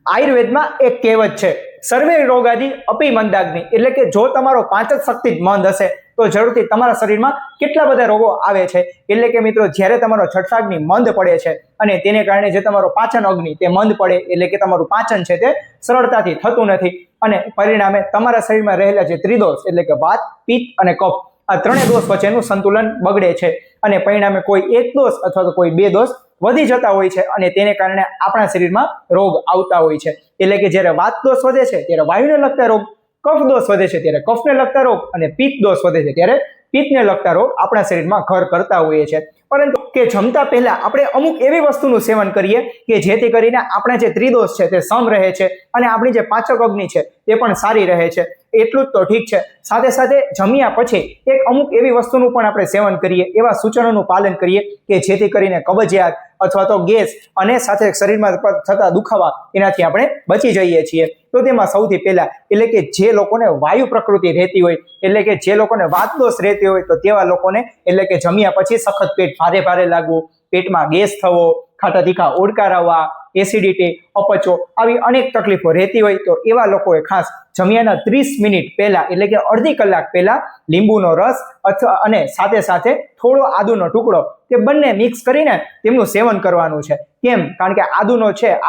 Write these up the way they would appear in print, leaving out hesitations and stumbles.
આયુર્વેદમાં એક કહેવત છે, સર્વે રોગાદિ અપી મંદાગ્નિ, એટલે કે જો તમારો પાંચ શક્તિ જ મંદ હશે તો જરૂરથી તમારા શરીરમાં કેટલા બધા રોગો આવે છે. એટલે કે મિત્રો, જ્યારે તમારો છઠ્ઠાગ્નિ મંદ પડે છે અને તેને કારણે જે તમારો પાચન અગ્નિ તે મંદ પડે, એટલે કે તમારું પાચન છે તે સરળતાથી થતું નથી અને પરિણામે તમારા શરીરમાં રહેલા જે ત્રિદોષ એટલે કે વાત, પિત્ત અને કફ, આ ત્રણેય દોષ વચ્ચેનું સંતુલન બગડે છે અને પરિણામે કોઈ એક દોષ અથવા તો કોઈ બે દોષ વધી જતા હોય છે અને તેને કારણે આપણા શરીરમાં રોગ આવતા હોય છે. એટલે કે જ્યારે વાત દોષ વધે છે ત્યારે વાયુને લગતા રોગ, કફ દોષ વધે છે ત્યારે કફને લગતા રોગ અને પિત્ત દોષ વધે છે ત્યારે પિત્તને લગતા રોગ આપણા શરીરમાં ઘર કરતા હોઈએ છે. પરંતુ કે જમતા પહેલા આપણે અમુક એવી વસ્તુનું સેવન કરીએ કે જેથી કરીને આપણા જે ત્રિદોષ છે તે સમ રહે છે અને આપણી જે પાચક અગ્નિ છે તે પણ સારી રહે છે. એટલું જ તો ઠીક છે, સાથે સાથે જમ્યા પછી એક અમુક એવી વસ્તુનું પણ આપણે સેવન કરીએ, એવા સૂચનોનું પાલન કરીએ કે જેથી કરીને કબજિયાત અથવા તો ગેસ અને સાથે શરીરમાં થતા દુખાવા એનાથી આપણે બચી જઈએ છીએ. તો તેમાં સૌથી પહેલા એટલે કે જે લોકોને વાયુ પ્રકૃતિ રહેતી હોય, એટલે કે જે લોકોને વાત દોષ રહેતી હોય, તો તેવા લોકોને એટલે કે જમ્યા પછી સખત પેટ ભારે ભારે લાગવું, પેટમાં ગેસ થવો, ખાટા તીખા ઓડકાર આવવા, એસિડિટી, અપચો, આવી અનેક તકલીફો રહેતી હોય તો એવા લોકોએ ખાસ જમ્યાના 30 મિનિટ પહેલા એટલે કે અડધી કલાક પહેલા લીંબુનો રસ અથવા અને સાથે સાથે થોડો આદુનો ટુકડો તે બંને મિક્સ કરીને તેમનું સેવન કરવાનું છે. કેમ? કારણ કે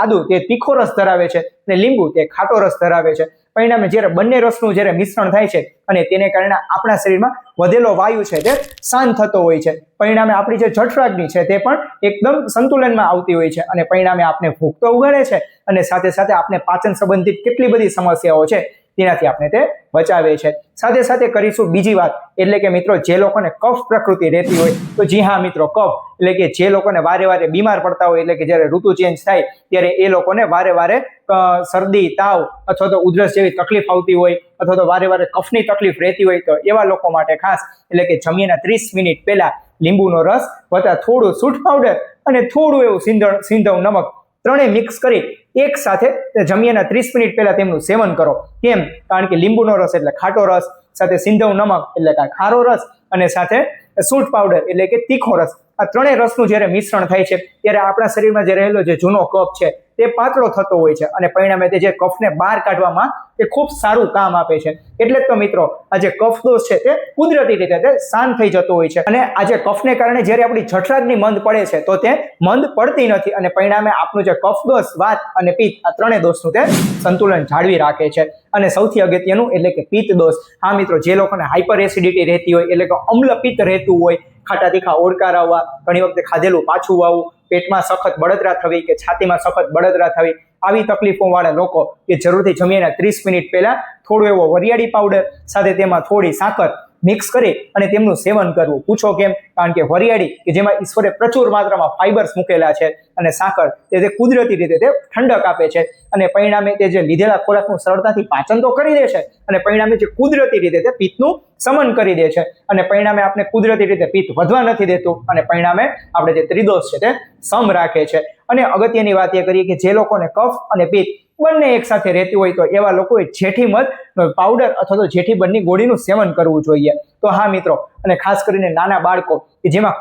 આદુ તે તીખો રસ ધરાવે છે અને લીંબુ તે ખાટો રસ ધરાવે છે. પરિણામે જ્યારે બંને રસનું જ્યારે મિશ્રણ થાય છે અને તેને કારણે આપણા શરીરમાં વધેલો વાયુ છે તે શાંત થતો હોય છે. પરિણામે આપણી જે જઠરાગ્નિ છે તે પણ એકદમ સંતુલનમાં આવતી હોય છે અને પરિણામે આપણે ભૂખ તો ઉગાડે છે અને સાથે સાથે આપણે પાચન સંબંધિત કેટલી બધી સમસ્યાઓ છે તેનાથી આપણે તે બચાવે છે. સાથે સાથે કરીશું બીજી વાત, એટલે કે મિત્રો, જે લોકોને કફ પ્રકૃતિ રહેતી હોય તો જી હા મિત્રો, કફ એટલે કે જે લોકોને વારે વારે બીમાર પડતા હોય, એટલે કે જ્યારે ઋતુ ચેન્જ થાય ત્યારે એ લોકોને વારે વારે શરદી, તાવ અથવા તો ઉધરસ જેવી તકલીફ આવતી હોય અથવા તો વારે વારે કફની તકલીફ રહેતી હોય તો એવા લોકો માટે ખાસ એટલે કે જમ્યાના 30 મિનિટ પહેલા લીંબુનો રસ વત્તા થોડું સૂંઠ પાવડર અને થોડું એવું સિંધવ નમક ત્રણેય મિક્સ કરી એક સાથે જમ્યાના 30 મિનિટ પહેલા તેમનું સેવન કરો. કેમ? કારણ કે લીંબુનો રસ એટલે ખાટો રસ, સાથે સિંધવ નમક એટલે કે ખારો રસ અને સાથે સૂંઠ પાવડર એટલે કે તીખો રસ, આ ત્રણેય રસનું જ્યારે મિશ્રણ થાય છે ત્યારે આપણા શરીરમાં જે રહેલો જે જૂનો કફ છે તે પાતળો થતો હોય છે અને પરિણામે તે જે કફને બહાર કાઢવામાં તે ખૂબ સારું કામ આપે છે. એટલે જ તો મિત્રો, આ જે કફ દોષ છે તે કુદરતી રીતે તે શાંત થઈ જતો હોય છે અને આ જે કફને કારણે જ્યારે આપણી જઠરાગ્નિ મંદ પડે છે તો તે મંદ પડતી નથી અને પરિણામે આપણું જે કફ દોષ, વાત અને પિત્ત, આ ત્રણેય દોષનું તે સંતુલન જાળવી રાખે છે. અને સૌથી અગત્યનું એટલે કે પિત્ત દોષ. હા મિત્રો, જે લોકોને હાઇપર એસિડિટી રહેતી હોય એટલે કે અમ્લ પિત્ત રહેતું હોય, ખાટા તીખા ઓડકાર આવવા, ઘણી વખતે ખાધેલું પાછું આવવું, પેટમાં સખત બળતરા થવી કે છાતીમાં સખત બળતરા થવી, આવી તકલીફો વાળા લોકો કે જરૂરથી જમ્યાના 30 મિનિટ પહેલા થોડો એવો વરિયાળી પાવડર સાથે તેમાં થોડી સાકર મિક્સ કરી અને તેમનું સેવન કરવું. પૂછો કેમ? કારણ કે વરિયાળી કે જેમાં ઈશ્વરે પ્રચુર માત્રામાં ફાઇબર્સ મૂકેલા છે અને સાકર તે કુદરતી રીતે તે ઠંડક આપે છે અને પરિણામે તે જે લીધેલા ખોરાકનું સરળતાથી પાચન તો કરી દે છે અને પરિણામે જે કુદરતી રીતે તે પિત્તનું શમન કરી દે છે અને પરિણામે આપણે કુદરતી રીતે પિત્ત વધવા નથી દેતું અને પરિણામે આપણે જે ત્રિદોષ છે તે સમ રાખે છે. અને અગત્યની વાત એ કરીએ કે જે લોકોને કફ અને પિત્ત બંને એક સાથે રહેતી હોય તો એવા લોકોએ જેઠીમધ પાવડર અથવા તો જેઠીમધની ગોળીનું સેવન કરવું જોઈએ. તો હા મિત્રો, અને ખાસ કરીને નાના બાળકો કે જેમાં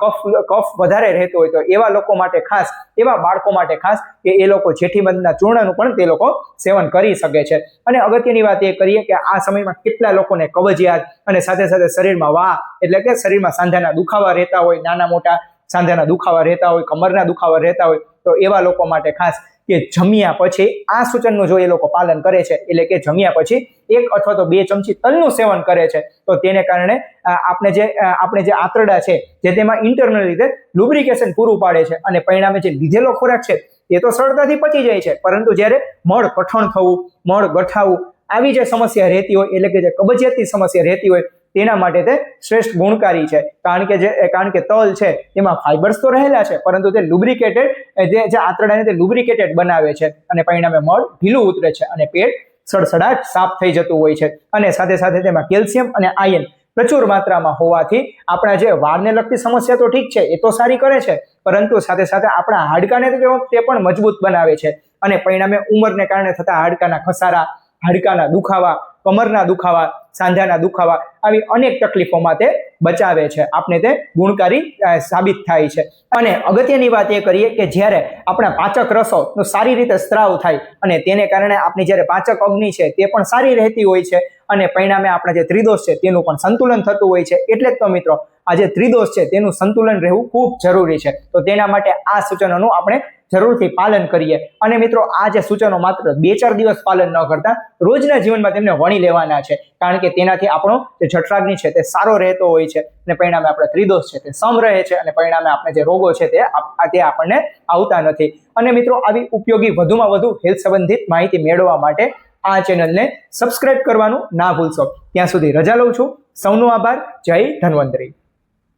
કફ વધારે રહેતો હોય તો એવા લોકો માટે ખાસ, એવા બાળકો માટે ખાસ કે એ લોકો જેઠીમધના ચૂર્ણનું પણ તે લોકો સેવન કરી શકે છે. અને અગત્યની વાત એ કરીએ કે આ સમયમાં કેટલા લોકોને કબજિયાત અને સાથે સાથે શરીરમાં વાહ એટલે કે શરીરમાં સાંધાના દુખાવા રહેતા હોય, નાના મોટા સાંધાના દુખાવા રહેતા હોય, કમરના દુખાવા રહેતા હોય તો એવા લોકો માટે ખાસ કે જમ્યા પછી આ સૂચનનું જો એ લોકો પાલન કરે છે, એટલે કે જમ્યા પછી 1 અથવા તો 2 ચમચી તલનું સેવન કરે છે તો તેને કારણે આપણે જે આંતરડા છે જે તેમાં ઇન્ટરનલ રીતે લુબ્રિકેશન પૂરું પાડે છે અને પરિણામે જે લીધેલો ખોરાક છે એ તો સરળતાથી પચી જાય છે, પરંતુ જ્યારે મળ કઠણ થવું, મળ ગઠાવું આવી જે સમસ્યા રહેતી હોય એટલે કે જે કબજિયાતની સમસ્યા રહેતી હોય તેના માટે તે શ્રેષ્ઠ ગુણકારી છે. કારણ કે તલ છે તેમાં ફાઇબર્સ તો રહેલા છે પરંતુ તે લુબ્રિકેટેડ જે આંતરડાને તે લુબ્રિકેટેડ બનાવે છે અને પરિણામે મળ ઢીલું ઉતરે છે અને પેટ સડસડાટ સાફ થઈ જતું હોય છે. અને સાથે સાથે તેમાં કેલ્શિયમ અને આયર્ન પ્રચુર માત્રામાં હોવાથી આપણા જે વાળને લગતી સમસ્યા તો ઠીક છે, એ તો સારી કરે છે, પરંતુ સાથે સાથે આપણા હાડકાને તે પણ મજબૂત બનાવે છે અને પરિણામે ઉંમરને કારણે થતા હાડકાના ઘસારા, હાડકાના દુખાવા કમરના દુખાવા, સાંધાના દુખાવા, આવી અનેક તકલીફોમાં તે બચાવે છે. આપણે તે ગુણકારી સાબિત થાય છે. અને અગત્યની વાત એ કરીએ કે જ્યારે આપણા પાચક રસોનો સારી રીતે સ્ત્રાવ થાય અને તેને કારણે આપણી જ્યારે પાચક અગ્નિ છે તે પણ સારી રહેતી હોય છે અને પરિણામે આપણા જે ત્રિદોષ છે તેનું પણ સંતુલન થતું હોય છે. એટલે જ તો મિત્રો આ જે ત્રિદોષ છે તેનું સંતુલન રહેવું ખૂબ જરૂરી છે. તો તેના માટે આ સૂચનોનું આપણે જરૂરથી પાલન કરીએ. અને મિત્રો આ જે સૂચનો માત્ર 2-4 દિવસ પાલન ન કરતા રોજના જીવનમાં તેમને વણી લેવાના છે, કારણ કે તેનાથી આપણો જે જઠરાગ્નિ છે તે સારો રહેતો હોય છે અને પરિણામે આપણા ત્રિદોષ છે તે સમ રહે છે અને પરિણામે આપણે જે રોગો છે તે આપણને આવતા નથી. અને મિત્રો આવી ઉપયોગી વધુમાં વધુ હેલ્થ સંબંધિત માહિતી મેળવવા માટે આ ચેનલને સબસ્ક્રાઇબ કરવાનું ના ભૂલશો. ત્યાં સુધી રજા લઉં છું. સૌનો આભાર. જય ધન્વંતરી.